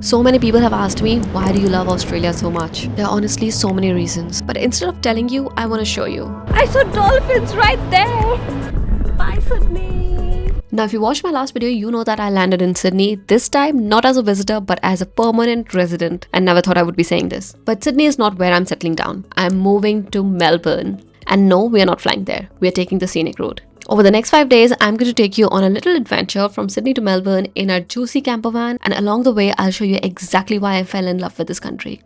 So many people have asked me, why do you love Australia so much? There are honestly so many reasons. But instead of telling you, I want to show you. I saw dolphins right there! Bye, Sydney! Now, if you watched my last video, you know that I landed in Sydney, this time not as a visitor, but as a permanent resident. And never thought I would be saying this. But Sydney is not where I'm settling down. I'm moving to Melbourne. And no, we are not flying there. We are taking the scenic route. Over the next 5 days, I'm going to take you on a little adventure from Sydney to Melbourne in our juicy camper van, and along the way, I'll show you exactly why I fell in love with this country.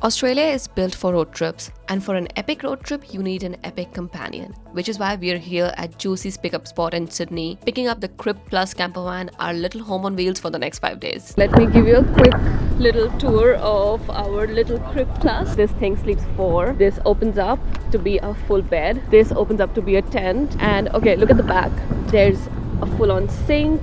Australia is built for road trips, and for an epic road trip, you need an epic companion, which is why we're here at Juicy's pickup spot in Sydney, picking up the Crib Plus camper van, our little home on wheels for the next 5 days. Let me give you a quick little tour of our little Crib Plus. This thing sleeps 4. This opens up to be a full bed. This opens up to be a tent. And okay, look at the back. There's a full-on sink,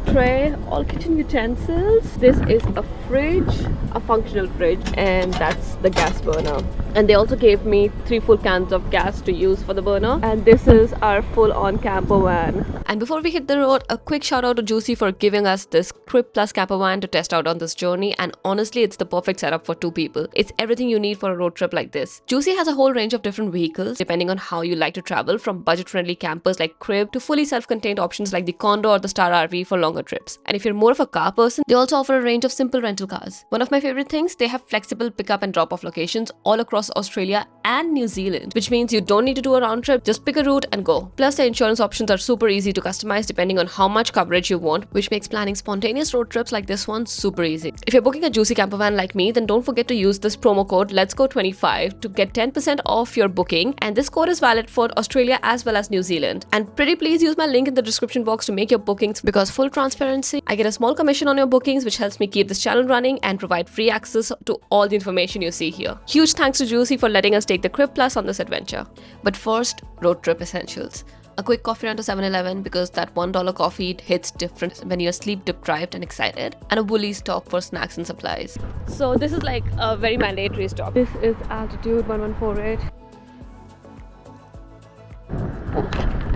tray, all kitchen utensils. This is a fridge, a functional fridge, and that's the gas burner. And they also gave me 3 full cans of gas to use for the burner. And this is our full-on camper van. And before we hit the road, a quick shout out to Juicy for giving us this Crib Plus camper van to test out on this journey. And honestly, it's the perfect setup for 2 people. It's everything you need for a road trip like this. Juicy has a whole range of different vehicles depending on how you like to travel, from budget-friendly campers like Crib to fully self-contained options like the Condo or the Star RV for longer trips. And if you're more of a car person, they also offer a range of simple rental cars. One of my favorite things, they have flexible pickup and drop-off locations all across Australia and New Zealand, which means you don't need to do a round trip, just pick a route and go. Plus, the insurance options are super easy to customize depending on how much coverage you want, which makes planning spontaneous road trips like this one super easy. If you're booking a Juicy camper van like me, then don't forget to use this promo code LetsGo25 to get 10% off your booking, and this code is valid for Australia as well as New Zealand. And pretty please use my link in the description box to make your bookings, because full transparency, I get a small commission on your bookings, which helps me keep this channel running and provide free access to all the information you see here. Huge thanks to Juicy for letting us take the Crib Plus on this adventure. But first, road trip essentials. A quick coffee run to 7-Eleven because that $1 coffee hits different when you're sleep deprived and excited, and a Woolies stop for snacks and supplies. So this is like a very mandatory stop. This is altitude 1148.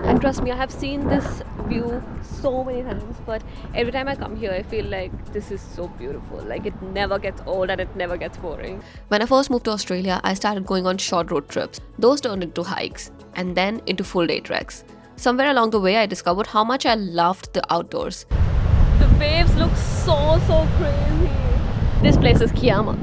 And trust me, I have seen this view so many times, but every time I come here, I feel like this is so beautiful. Like, it never gets old and it never gets boring. When I first moved to Australia, I started going on short road trips. Those turned into hikes and then into full day treks. Somewhere along the way, I discovered how much I loved the outdoors. The waves look so crazy. This place is Kiama.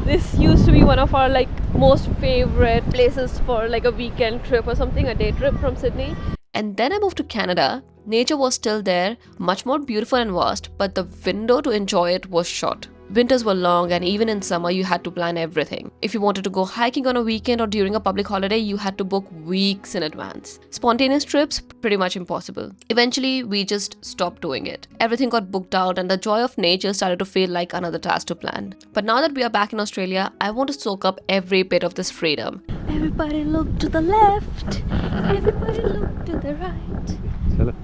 This used to be one of our most favorite places for like a weekend trip or something, a day trip from Sydney. And then I moved to Canada. Nature was still there, much more beautiful and vast, but the window to enjoy it was short. Winters were long, and even in summer you had to plan everything. If you wanted to go hiking on a weekend or during a public holiday, you had to book weeks in advance. Spontaneous trips, pretty much impossible. Eventually, we just stopped doing it. Everything got booked out and the joy of nature started to feel like another task to plan. But now that we are back in Australia, I want to soak up every bit of this freedom. Everybody look to the left, everybody look to the right.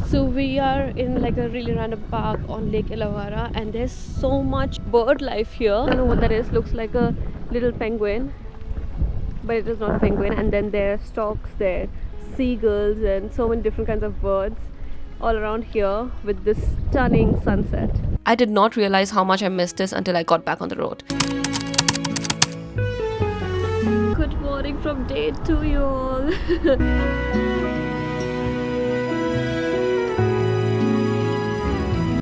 So we are in like a really random park on Lake Illawarra, and there's so much bird life here. I don't know what that is. Looks like a little penguin, but it is not a penguin. And then there are storks, there seagulls, and so many different kinds of birds all around here with this stunning sunset. I did not realize how much I missed this until I got back on the road. Good morning from day 2, you all.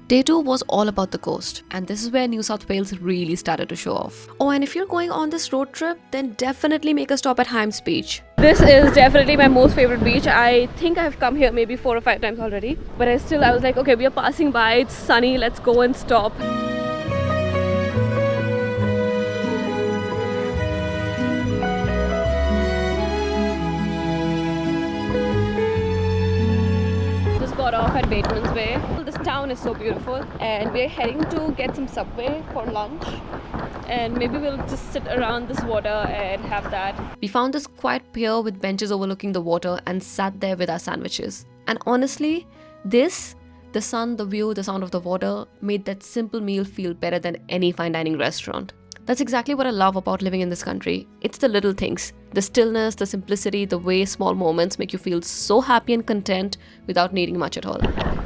Day 2 was all about the coast, and this is where New South Wales really started to show off. Oh, and if you're going on this road trip, then definitely make a stop at Hymes Beach. This is definitely my most favorite beach. I think I've come here maybe 4 or 5 times already, but I was like, okay, we are passing by, it's sunny, let's go and stop. Got off at Bateman's Bay. This town is so beautiful, and we're heading to get some Subway for lunch, and maybe we'll just sit around this water and have that. We found this quiet pier with benches overlooking the water and sat there with our sandwiches. And honestly, the sun, the view, the sound of the water made that simple meal feel better than any fine dining restaurant. That's exactly what I love about living in this country. It's the little things, the stillness, the simplicity, the way small moments make you feel so happy and content without needing much at all.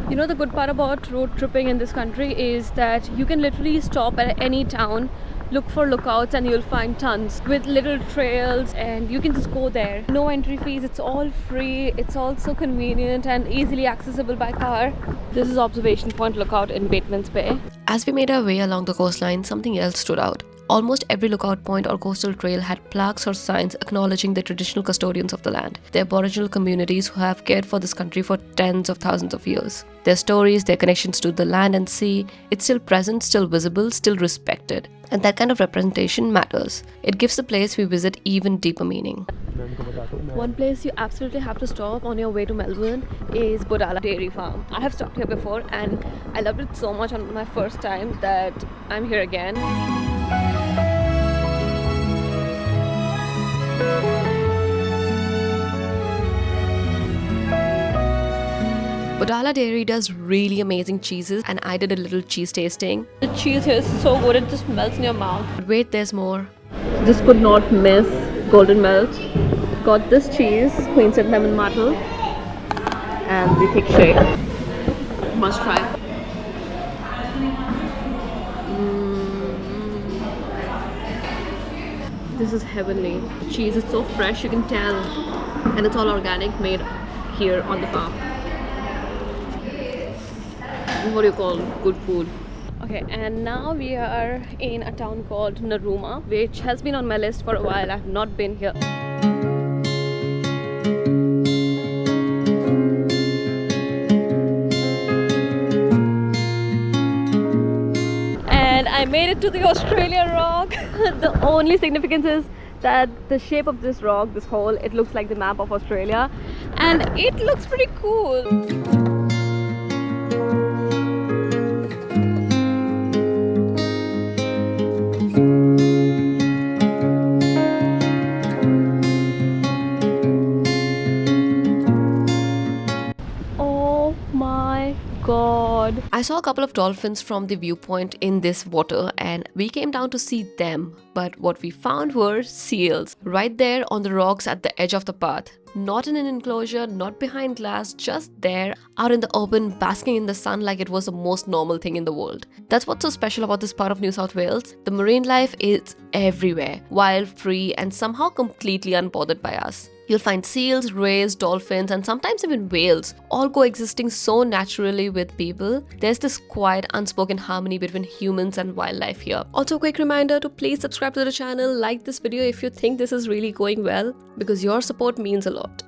You know, the good part about road tripping in this country is that you can literally stop at any town, look for lookouts, and you'll find tons with little trails, and you can just go there. No entry fees, it's all free, it's all so convenient and easily accessible by car. This is observation point lookout in Bateman's Bay. As we made our way along the coastline, something else stood out. Almost every lookout point or coastal trail had plaques or signs acknowledging the traditional custodians of the land, the Aboriginal communities who have cared for this country for tens of thousands of years. Their stories, their connections to the land and sea, it's still present, still visible, still respected. And that kind of representation matters. It gives the place we visit even deeper meaning. One place you absolutely have to stop on your way to Melbourne is Bodala Dairy Farm. I have stopped here before and I loved it so much on my first time that I'm here again. Bodala Dairy does really amazing cheeses and I did a little cheese tasting. The cheese here is so good, it just melts in your mouth. But wait, there's more. This could not miss golden melt. Got this cheese, Queensland lemon myrtle, and the thick shake. Must try. This is heavenly. The cheese is so fresh, you can tell, and it's all organic, made here on the farm. What do you call good food? Okay, and now we are in a town called Narooma, which has been on my list for a while. I have not been here. And I made it to the Australia rock. The only significance is that the shape of this rock, this hole, it looks like the map of Australia, and it looks pretty cool. God. I saw a couple of dolphins from the viewpoint in this water and we came down to see them. But what we found were seals right there on the rocks at the edge of the path. Not in an enclosure, not behind glass, just there, out in the open, basking in the sun like it was the most normal thing in the world. That's what's so special about this part of New South Wales. The marine life is everywhere, wild, free, and somehow completely unbothered by us. You'll find seals, rays, dolphins, and sometimes even whales, all coexisting so naturally with people. There's this quiet, unspoken harmony between humans and wildlife here. Also, a quick reminder to please subscribe to the channel, like this video if you think this is really going well, because your support means a lot.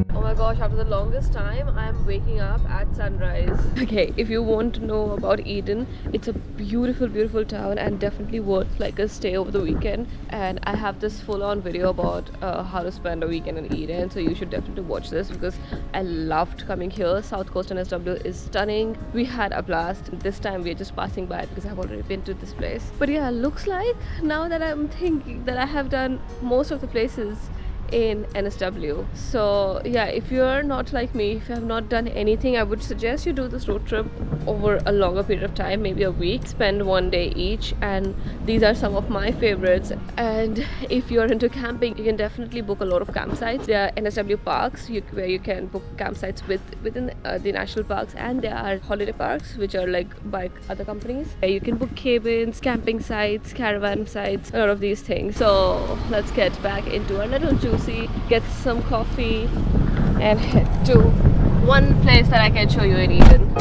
Oh my gosh, after the longest time, I'm waking up at sunrise. Okay, if you want to know about Eden, it's a beautiful, beautiful town and definitely worth like a stay over the weekend. And I have this full-on video about how to spend a weekend in Eden, so you should definitely watch this because I loved coming here. South Coast and SW is stunning. We had a blast. This time we're just passing by because I've already been to this place. But yeah, looks like now that I'm thinking that I have done most of the places in NSW. So yeah, if you're not like me, if you have not done anything, I would suggest you do this road trip over a longer period of time, maybe a week. Spend one day each, and these are some of my favorites. And if you're into camping, you can definitely book a lot of campsites. There are NSW parks where you can book campsites within the national parks, and there are holiday parks which are like by other companies. You can book cabins, camping sites, caravan sites, a lot of these things. So let's get back into our little juicy, get some coffee and head to one place that I can show you in Eden.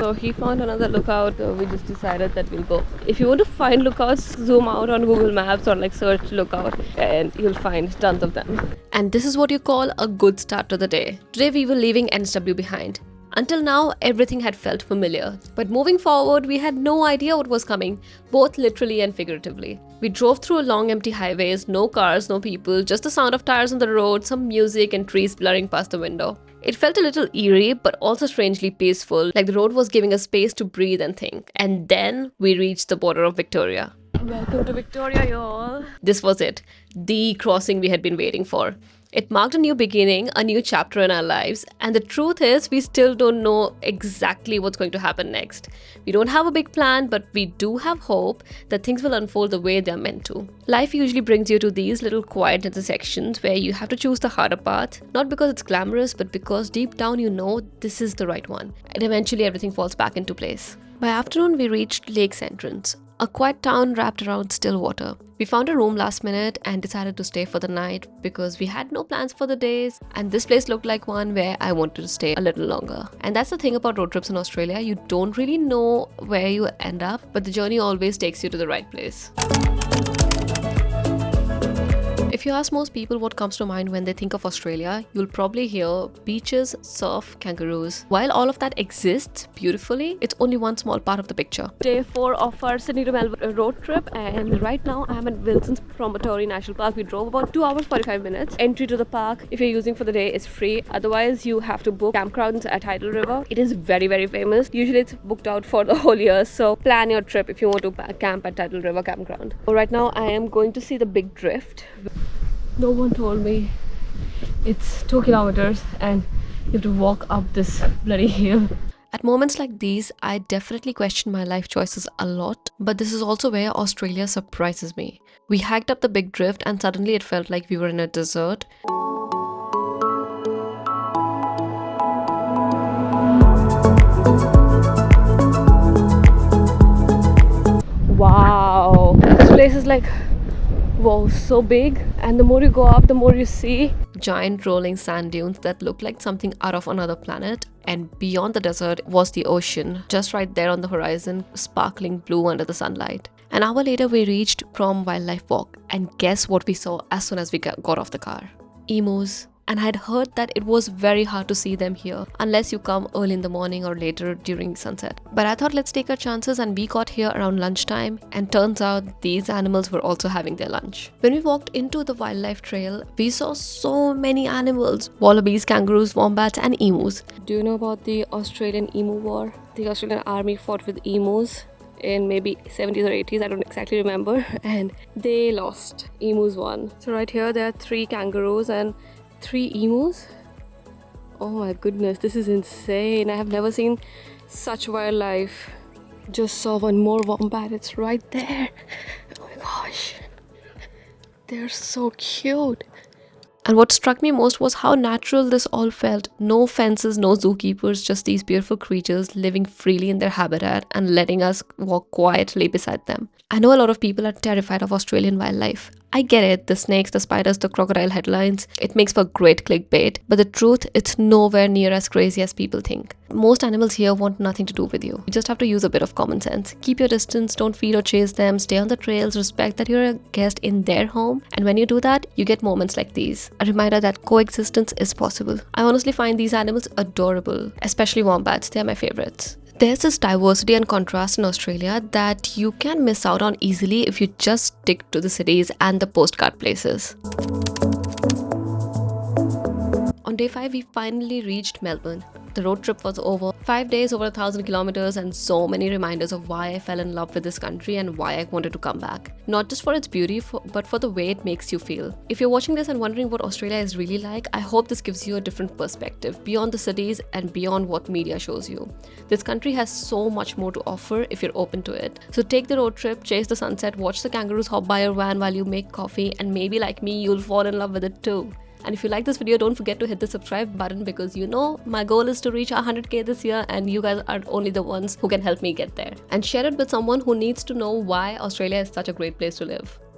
So he found another lookout, so we just decided that we'll go. If you want to find lookouts, zoom out on Google Maps or like search lookout and you'll find tons of them. And this is what you call a good start to the day. Today we were leaving NSW behind. Until now, everything had felt familiar. But moving forward, we had no idea what was coming, both literally and figuratively. We drove through long empty highways, no cars, no people, just the sound of tires on the road, some music and trees blurring past the window. It felt a little eerie, but also strangely peaceful, like the road was giving us space to breathe and think. And then we reached the border of Victoria. Welcome to Victoria, y'all. This was it, the crossing we had been waiting for. It marked a new beginning, a new chapter in our lives, and the truth is, we still don't know exactly what's going to happen next. We don't have a big plan, but we do have hope that things will unfold the way they're meant to. Life usually brings you to these little quiet intersections where you have to choose the harder path, not because it's glamorous, but because deep down you know this is the right one. And eventually everything falls back into place. By afternoon, we reached Lake's entrance, a quiet town wrapped around still water. We found a room last minute and decided to stay for the night because we had no plans for the days, and this place looked like one where I wanted to stay a little longer. And that's the thing about road trips in Australia, you don't really know where you end up, but the journey always takes you to the right place. If you ask most people what comes to mind when they think of Australia, you'll probably hear beaches, surf, kangaroos. While all of that exists beautifully, it's only one small part of the picture. Day 4 of our Sydney to Melbourne road trip, and right now I'm at Wilson's Promontory National Park. We drove about 2 hours 45 minutes. Entry to the park, if you're using for the day, is free. Otherwise, you have to book campgrounds at Tidal River. It is very, very famous. Usually it's booked out for the whole year, so plan your trip if you want to camp at Tidal River campground. So right now I am going to see the big drift. No one told me it's 2 kilometers and you have to walk up this bloody hill. At moments like these, I definitely question my life choices a lot, but this is also where Australia surprises me. We hiked up the big drift and suddenly it felt like we were in a desert. Wow, this place is like, wow, so big, and the more you go up, the more you see. Giant rolling sand dunes that looked like something out of another planet, and beyond the desert was the ocean, just right there on the horizon, sparkling blue under the sunlight. An hour later, we reached Prom Wildlife Walk, and guess what we saw as soon as we got off the car? Emus. And I had heard that it was very hard to see them here unless you come early in the morning or later during sunset. But I thought let's take our chances, and we got here around lunchtime, and turns out these animals were also having their lunch. When we walked into the wildlife trail, we saw so many animals: wallabies, kangaroos, wombats and emus. Do you know about the Australian Emu War? The Australian army fought with emus in maybe 70s or 80s, I don't exactly remember, and they lost. Emus won. So right here there are 3 kangaroos and 3 emus. Oh my goodness, this is insane. I have never seen such wildlife. Just saw one more wombat, it's right there. Oh my gosh, they're so cute. And what struck me most was how natural this all felt. No fences, no zookeepers, just these beautiful creatures living freely in their habitat and letting us walk quietly beside them. I know a lot of people are terrified of Australian wildlife. I get it, the snakes, the spiders, the crocodile headlines. It makes for great clickbait, but the truth, it's nowhere near as crazy as people think. Most animals here want nothing to do with you. You just have to use a bit of common sense. Keep your distance, don't feed or chase them, stay on the trails, respect that you're a guest in their home. And when you do that, you get moments like these. A reminder that coexistence is possible. I honestly find these animals adorable, especially wombats. They're my favorites. There's this diversity and contrast in Australia that you can miss out on easily if you just stick to the cities and the postcard places. On day 5, we finally reached Melbourne. The road trip was over. 5 days, over 1,000 kilometers, and so many reminders of why I fell in love with this country and why I wanted to come back. Not just for its beauty, but for the way it makes you feel. If you're watching this and wondering what Australia is really like, I hope this gives you a different perspective, beyond the cities and beyond what media shows you. This country has so much more to offer if you're open to it. So take the road trip, chase the sunset, watch the kangaroos hop by your van while you make coffee, and maybe like me, you'll fall in love with it too. And if you like this video, don't forget to hit the subscribe button, because you know my goal is to reach 100k this year, and you guys are only the ones who can help me get there. And share it with someone who needs to know why Australia is such a great place to live.